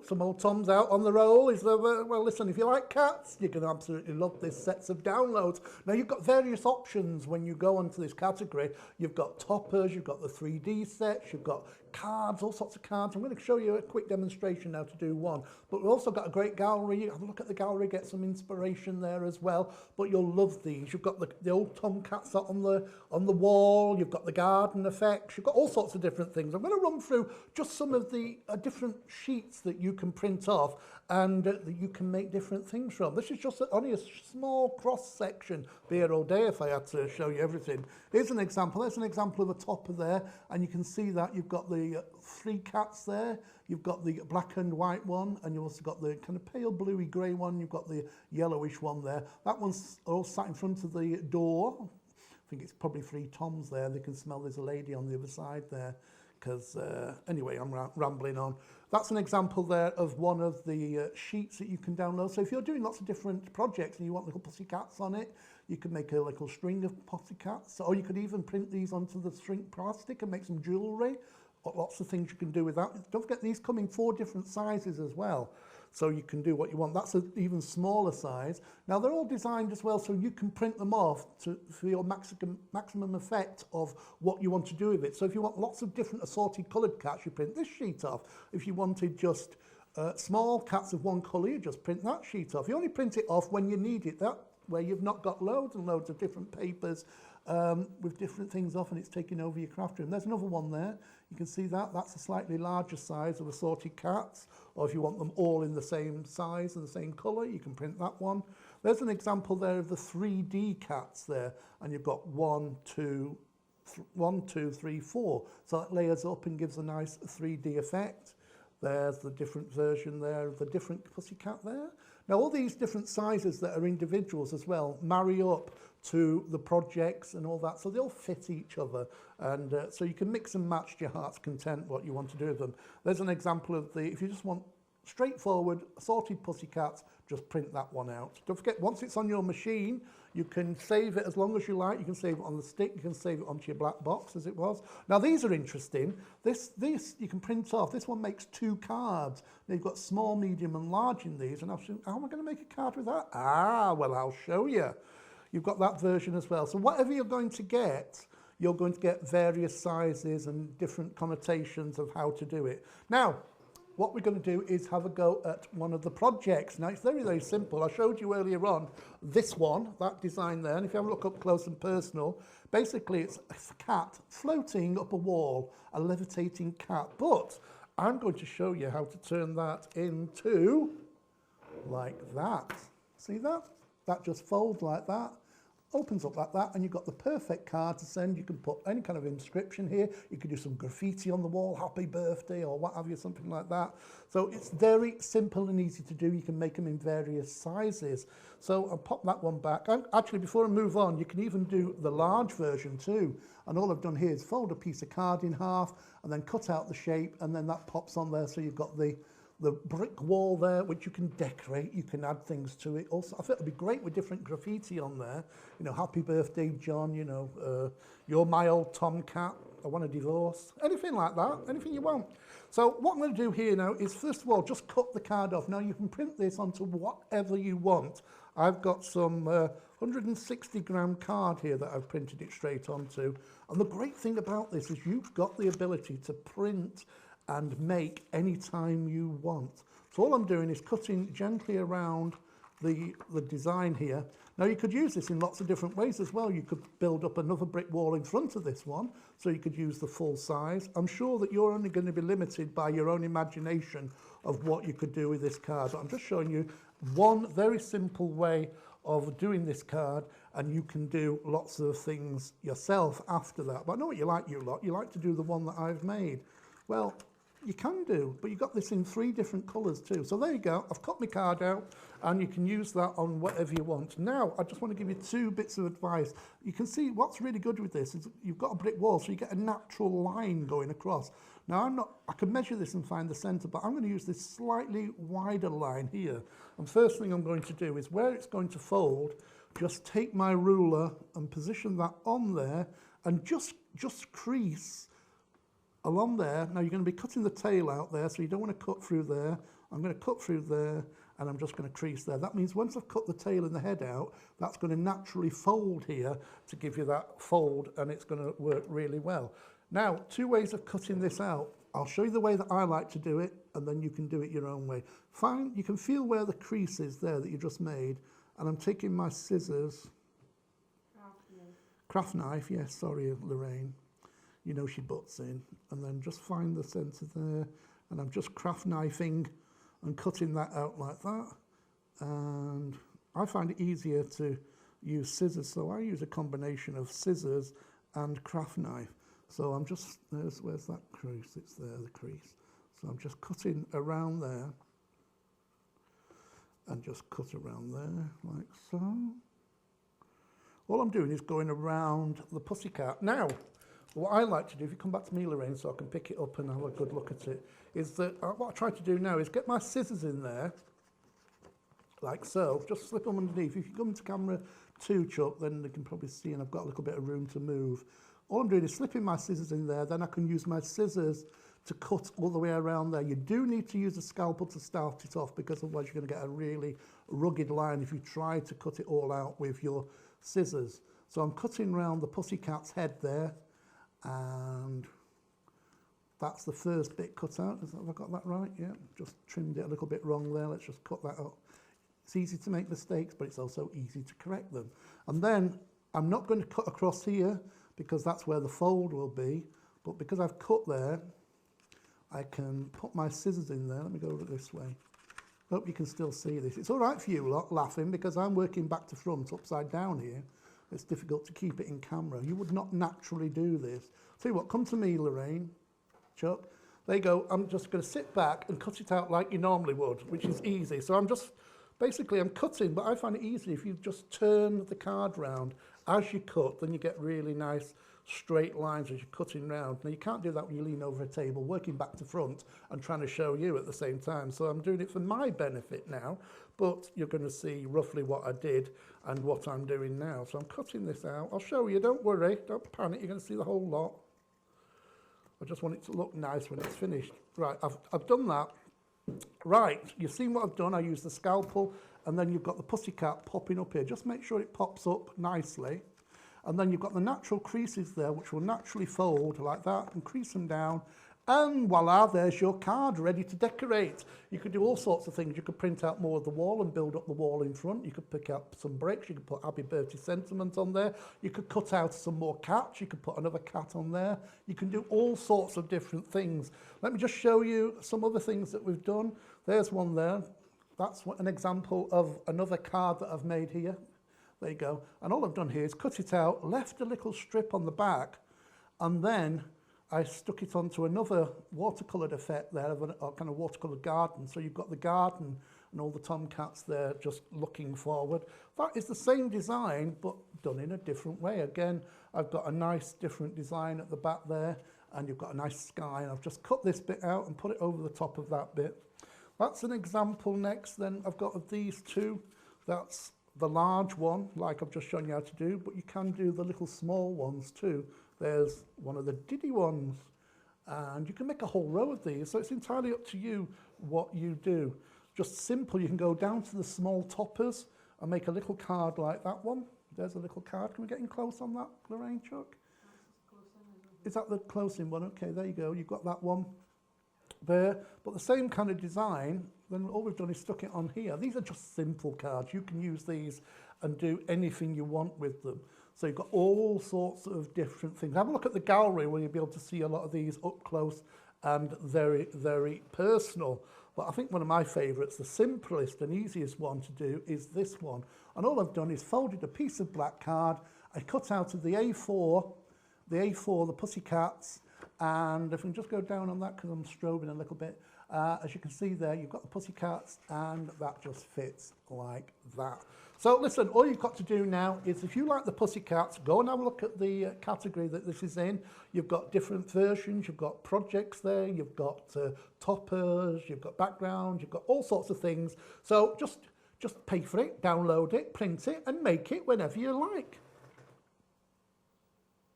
some old Toms out on the roll. Well, listen, if you like cats, you're going to absolutely love this sets of downloads. Now, you've got various options when you go onto this category. You've got toppers, you've got the 3D sets, you've got cards, all sorts of cards. I'm going to show you a quick demonstration now to do one. But we've also got a great gallery. You have a look at the gallery, get some inspiration there as well. But you'll love these. You've got the old Tomcats on the wall. You've got the garden effects. You've got all sorts of different things. I'm going to run through just some of the different sheets that you can print off and that you can make different things from. This is just only a small cross section. Be here all day if I had to show you everything. Here's an example. There's an example of a topper there, and you can see that you've got the 3 cats there. You've got the black and white one, and you've also got the kind of pale bluey grey one. You've got the yellowish one there. That one's all sat in front of the door. I think it's probably 3 Toms there. They can smell there's a lady on the other side there. Because anyway, I'm rambling on. That's an example there of one of the sheets that you can download. So if you're doing lots of different projects and you want little pussycats on it, you can make a little string of pussycats, or you could even print these onto the shrink plastic and make some jewellery. Lots of things you can do with that. Don't forget, these come in 4 different sizes as well. So you can do what you want. That's an even smaller size. Now, they're all designed as well so you can print them off for your maximum effect of what you want to do with it. So if you want lots of different assorted coloured cats, you print this sheet off. If you wanted just small cats of one colour, you just print that sheet off. You only print it off when you need it, that where you've not got loads and loads of different papers with different things off and it's taking over your craft room. There's another one there. You can see that. That's a slightly larger size of assorted cats. Or if you want them all in the same size and the same colour, you can print that one. There's an example there of the 3D cats there. And you've got 1, 2, 3, 4. So that layers up and gives a nice 3D effect. There's the different version there of the different pussycat there. Now, all these different sizes that are individuals as well marry up to the projects and all that, so they all fit each other. And so you can mix and match to your heart's content what you want to do with them. There's an example of if you just want straightforward assorted pussycats, just print that one out. Don't forget, once it's on your machine, you can save it as long as you like. You can save it on the stick. You can save it onto your black box as it was. Now, these are interesting. This you can print off. This one makes 2 cards. Now, you've got small, medium, and large in these. And I've said, how am I going to make a card with that? Well, I'll show you. You've got that version as well. So whatever you're going to get, you're going to get various sizes and different connotations of how to do it. Now, what we're going to do is have a go at one of the projects. Now, it's very, very simple. I showed you earlier on this one, that design there. And if you have a look up close and personal, basically it's a cat floating up a wall, a levitating cat. But I'm going to show you how to turn that into like that. See that? That just folds like that. Opens up like that, and you've got the perfect card to send. You can put any kind of inscription here. You can do some graffiti on the wall, happy birthday, or what have you, something like that. So it's very simple and easy to do. You can make them in various sizes. So I'll pop that one back. Actually, before I move on, you can even do the large version too. And all I've done here is fold a piece of card in half and then cut out the shape, and then that pops on there. So you've got the brick wall there, which you can decorate, you can add things to it. Also, I think it'd be great with different graffiti on there. You know, happy birthday, John, you know, you're my old Tomcat, I want a divorce. Anything like that, anything you want. So what I'm going to do here now is, first of all, just cut the card off. Now, you can print this onto whatever you want. I've got some 160 gram card here that I've printed it straight onto. And the great thing about this is you've got the ability to print and make any time you want. So all I'm doing is cutting gently around the design here. Now, you could use this in lots of different ways as well. You could build up another brick wall in front of this one, so you could use the full size. I'm sure that you're only going to be limited by your own imagination of what you could do with this card. But I'm just showing you one very simple way of doing this card, and you can do lots of things yourself after that. But I know what you like, you lot. You like to do the one that I've made. Well, you can do, but you've got this in 3 different colours too. So there you go. I've cut my card out, and you can use that on whatever you want. Now, I just want to give you 2 bits of advice. You can see what's really good with this is you've got a brick wall, so you get a natural line going across. Now, I can measure this and find the centre, but I'm going to use this slightly wider line here. And first thing I'm going to do is where it's going to fold, just take my ruler and position that on there, and just crease along there. Now, you're going to be cutting the tail out there, so you don't want to cut through there. I'm going to cut through there, and I'm just going to crease there. That means once I've cut the tail and the head out, that's going to naturally fold here to give you that fold, and it's going to work really well. Now, 2 ways of cutting this out. I'll show you the way that I like to do it, and then you can do it your own way. You can feel where the crease is there that you just made, and I'm taking my scissors. Craft knife, yes, sorry, Lorraine. You know she butts in. And then just find the centre there, and I'm just craft knifing and cutting that out like that. And I find it easier to use scissors, so I use a combination of scissors and craft knife. So I'm just, where's that crease? It's there, the crease. So I'm just cutting around there, and just cut around there, like so. All I'm doing is going around the pussycat. Now, what I like to do, if you come back to me, Lorraine, so I can pick it up and have a good look at it, is that what I try to do now is get my scissors in there, like so, just slip them underneath. If you come to camera 2, Chuck, then you can probably see, and I've got a little bit of room to move. All I'm doing is slipping my scissors in there, then I can use my scissors to cut all the way around there. You do need to use a scalpel to start it off, because otherwise you're going to get a really rugged line if you try to cut it all out with your scissors. So I'm cutting around the pussycat's head there, and that's the first bit cut out. Have I got that right? Yeah, just trimmed it a little bit wrong there. Let's just cut that up. It's easy to make mistakes, but it's also easy to correct them. And then I'm not going to cut across here, because that's where the fold will be, but because I've cut there, I can put my scissors in there. Let me go this way. Hope you can still see this. It's all right for you lot laughing, because I'm working back to front upside down here. It's difficult to keep it in camera. You would not naturally do this. Tell you what, come to me, Lorraine, Chuck. There you go. I'm just going to sit back and cut it out like you normally would, which is easy. So I'm just, basically I'm cutting, but I find it easy if you just turn the card round as you cut, then you get really nice straight lines as you're cutting round. Now you can't do that when you lean over a table, working back to front and trying to show you at the same time. So I'm doing it for my benefit now, but you're going to see roughly what I did and what I'm doing now. So I'm cutting this out. I'll show you, don't worry, don't panic, you're going to see the whole lot. I just want it to look nice when it's finished. Right, I've done that. Right, you've seen what I've done. I used the scalpel, and then you've got the pussycat popping up here. Just make sure it pops up nicely. And then you've got the natural creases there, which will naturally fold like that and crease them down. And voila, there's your card ready to decorate. You could do all sorts of things. You could print out more of the wall and build up the wall in front. You could pick up some bricks. You could put Happy Birthday sentiment on there. You could cut out some more cats. You could put another cat on there. You can do all sorts of different things. Let me just show you some other things that we've done. There's one there. That's an example of another card that I've made here. There you go. And all I've done here is cut it out, left a little strip on the back, and then I stuck it onto another watercoloured effect there, of a kind of watercoloured garden. So you've got the garden and all the tomcats there just looking forward. That is the same design, but done in a different way. Again, I've got a nice different design at the back there, and you've got a nice sky, and I've just cut this bit out and put it over the top of that bit. That's an example next. Then I've got of these two. That's the large one, like I've just shown you how to do, but you can do the little small ones too. There's one of the diddy ones, and you can make a whole row of these, so it's entirely up to you what you do. Just simple, you can go down to the small toppers and make a little card like that one. There's a little card. Can we get in close on that, Lorraine, Chuck? Is that the close-in one? Okay, there you go. You've got that one there, but the same kind of design. Then all we've done is stuck it on here. These are just simple cards. You can use these and do anything you want with them. So you've got all sorts of different things. Have a look at the gallery where you'll be able to see a lot of these up close and very, very personal. But I think one of my favourites, the simplest and easiest one to do, is this one. And all I've done is folded a piece of black card. I cut out of the A4, the pussycats, and if we can just go down on that because I'm strobing a little bit, as you can see there, you've got the pussycats, and that just fits like that. So listen, all you've got to do now is, if you like the pussycats, go and have a look at the category that this is in. You've got different versions, you've got projects there, you've got toppers, you've got backgrounds, you've got all sorts of things. So just pay for it, download it, print it, and make it whenever you like.